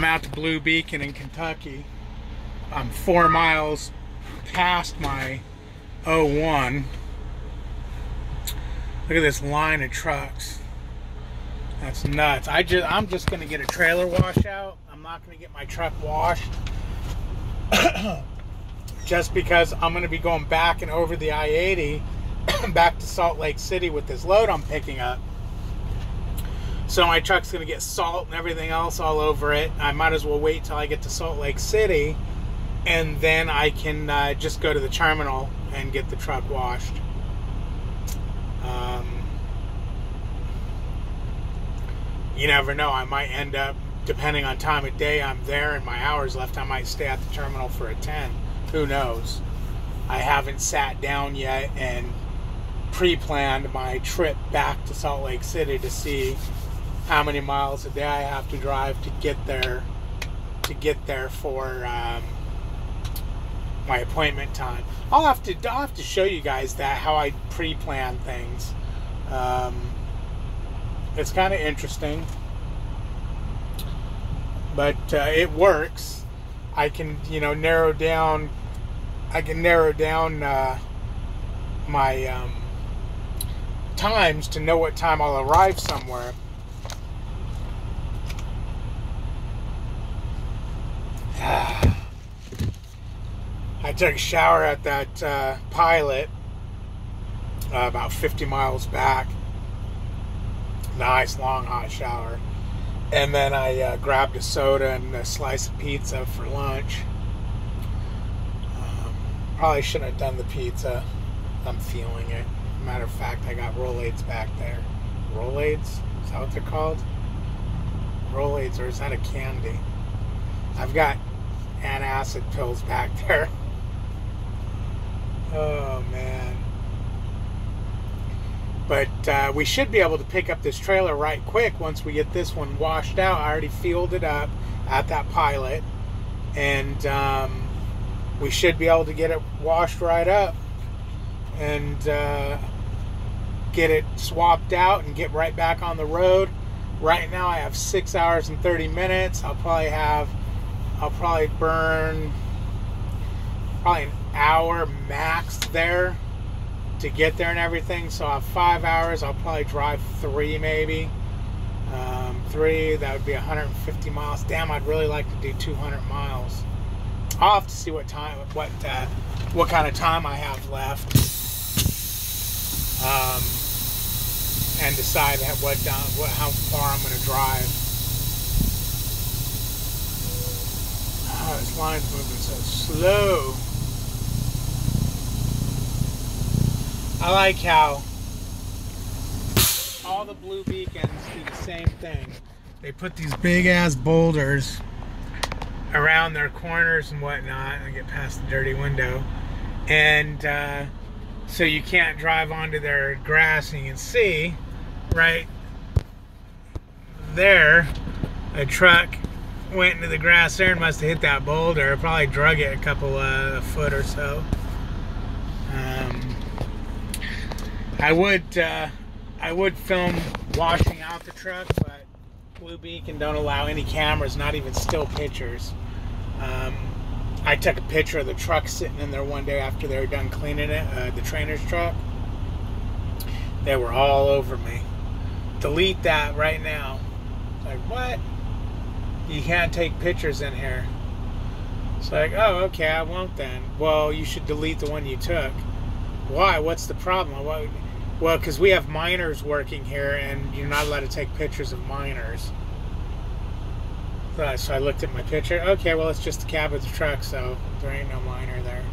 I'm out to Blue Beacon in Kentucky. I'm 4 miles past my 01. Look at this line of trucks. That's nuts. I'm just gonna get a trailer washout. I'm not gonna get my truck washed. Just because I'm gonna be going back and over the I-80 back to Salt Lake City with this load I'm picking up. So my truck's gonna get salt and everything else all over it. I might as well wait till I get to Salt Lake City, and then I can just go to the terminal and get the truck washed. You never know. I might end up, depending on time of day I'm there and my hours left, I might stay at the terminal for a 10. Who knows? I haven't sat down yet and pre-planned my trip back to Salt Lake City to see how many miles a day I have to drive to get there for my appointment time. I'll have to show you guys that, how I pre-plan things. It's kind of interesting, but it works. I can, narrow down. I can narrow down my times to know what time I'll arrive somewhere. I took a shower at that Pilot about 50 miles back. Nice long hot shower, and then I grabbed a soda and a slice of pizza for lunch. Probably shouldn't have done the pizza. I'm feeling it. Matter of fact, I got Rolaids back there. Rolaids? Is that what they're called? Rolaids, or is that a candy? I've got antacid pills back there. Oh man. But we should be able to pick up this trailer right quick once we get this one washed out. I already fueled it up at that Pilot, and we should be able to get it washed right up and get it swapped out and get right back on the road. Right now I have 6 hours and 30 minutes. I'll probably burn an hour max there to get there and everything. So I have 5 hours. I'll probably drive 3 maybe. 3, that would be 150 miles. Damn, I'd really like to do 200 miles. I'll have to see what kind of time I have left, and decide how far I'm going to drive. Oh, this line's moving so slow. I like how all the Blue Beacons do the same thing. They put these big ass boulders around their corners and whatnot. I get past the dirty window, and so you can't drive onto their grass. And you can see right there, a truck went into the grass there and must have hit that boulder. Probably drug it a couple foot or so. I would film washing out the truck, but Blue Beacon don't allow any cameras, not even still pictures. I took a picture of the truck sitting in there one day after they were done cleaning it, the trainer's truck. They were all over me. Delete that right now. Like, what? You can't take pictures in here. It's like, oh, okay, I won't then. Well, you should delete the one you took. Why? What's the problem? Well, because we have miners working here, and you're not allowed to take pictures of miners. So I looked at my picture. Okay, well, it's just the cab of the truck, so there ain't no miner there.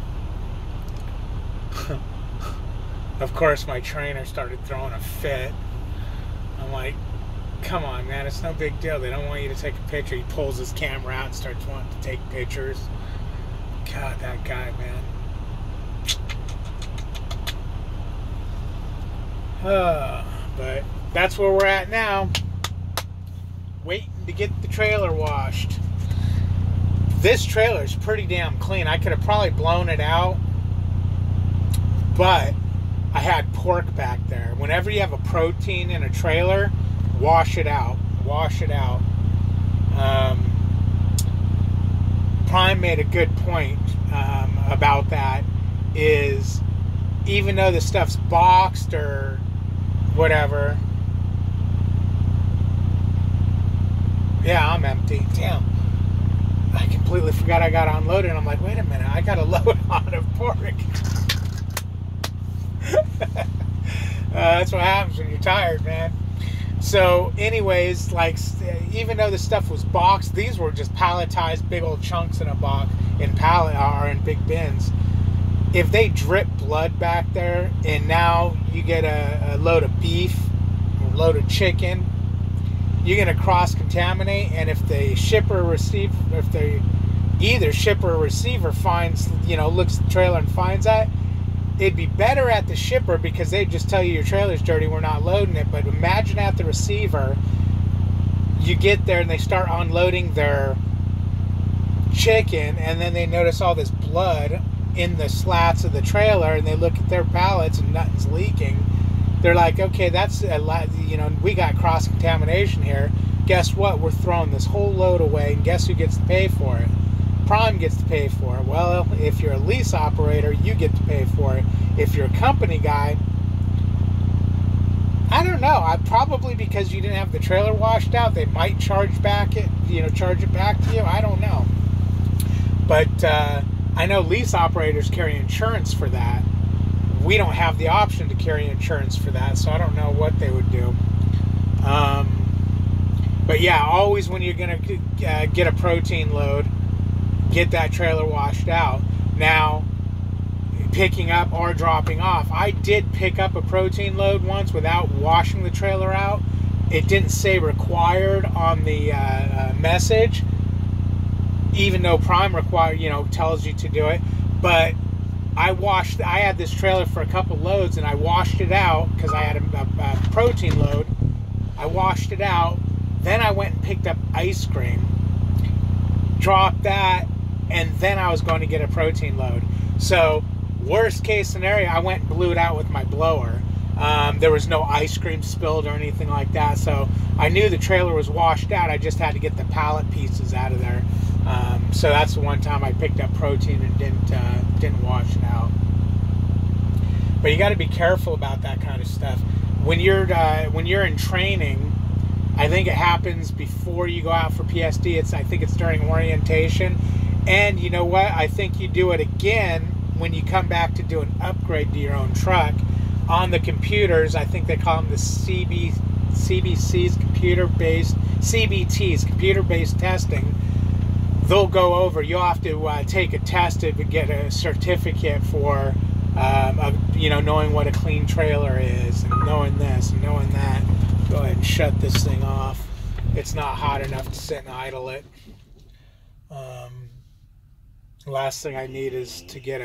Of course, my trainer started throwing a fit. I'm like, come on, man, it's no big deal. They don't want you to take a picture. He pulls his camera out and starts wanting to take pictures. God, that guy, man. But that's where we're at now. Waiting to get the trailer washed. This trailer is pretty damn clean. I could have probably blown it out, but I had pork back there. Whenever you have a protein in a trailer, wash it out. Wash it out. Prime made a good point about that. Is even though the stuff's boxed or whatever. Yeah, I'm empty. Damn. I completely forgot I got unloaded. I'm like, wait a minute, I got to load on of pork. That's what happens when you're tired, man. So, anyways, like, even though the stuff was boxed, these were just palletized, big old chunks in a box, in big bins. If they drip blood back there, and now you get a load of beef, or a load of chicken, you're going to cross-contaminate, and if the shipper or receiver, if they either shipper or receiver finds, looks at the trailer and finds that, it'd be better at the shipper because they'd just tell you your trailer's dirty, we're not loading it. But imagine at the receiver, you get there and they start unloading their chicken, and then they notice all this blood in the slats of the trailer, and they look at their pallets and nothing's leaking. They're like, okay, that's a lot, we got cross-contamination here. Guess what? We're throwing this whole load away, and guess who gets to pay for it? Prime gets to pay for it. Well, if you're a lease operator, you get to pay for it. If you're a company guy, I don't know. Probably because you didn't have the trailer washed out, they might charge it back to you. I don't know. But I know lease operators carry insurance for that. We don't have the option to carry insurance for that, so I don't know what they would do. But yeah, always when you're going to get a protein load, get that trailer washed out. Now, picking up or dropping off. I did pick up a protein load once without washing the trailer out. It didn't say required on the message, even though Prime tells you to do it. But I had this trailer for a couple loads, and I washed it out because I had a protein load. I washed it out. Then I went and picked up ice cream, dropped that, and then I was going to get a protein load. So, worst case scenario, I went and blew it out with my blower. There was no ice cream spilled or anything like that, so I knew the trailer was washed out. I just had to get the pallet pieces out of there. So that's the one time I picked up protein and didn't wash it out. But you got to be careful about that kind of stuff. When you're in training, I think it happens before you go out for PSD. I think it's during orientation. And you know what? I think you do it again when you come back to do an upgrade to your own truck. On the computers, I think they call them the CBC's, computer-based, CBTs, computer-based testing. They'll go over, you'll have to take a test to get a certificate for, knowing what a clean trailer is, and knowing this, and knowing that. Go ahead and shut this thing off. It's not hot enough to sit and idle it. Last thing I need is to get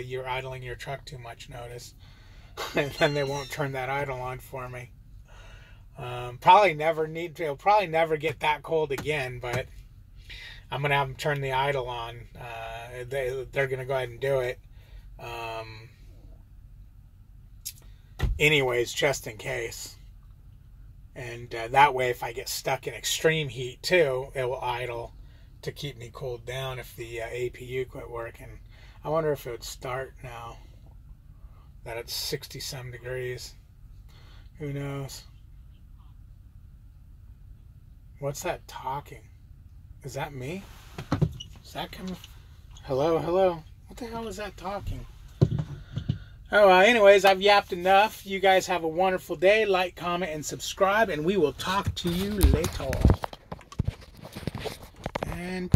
you're idling your truck too much notice. And then they won't turn that idle on for me. It'll probably never get that cold again, but I'm going to have them turn the idle on. They're going to go ahead and do it. Anyways, just in case. And that way, if I get stuck in extreme heat too, it will idle to keep me cooled down if the APU quit working. I wonder if it would start now that it's 60-some degrees. Who knows? What's that talking? Is that me? Is that coming? Hello, hello. What the hell is that talking? Oh, anyways, I've yapped enough. You guys have a wonderful day. Like, comment, and subscribe, and we will talk to you later. And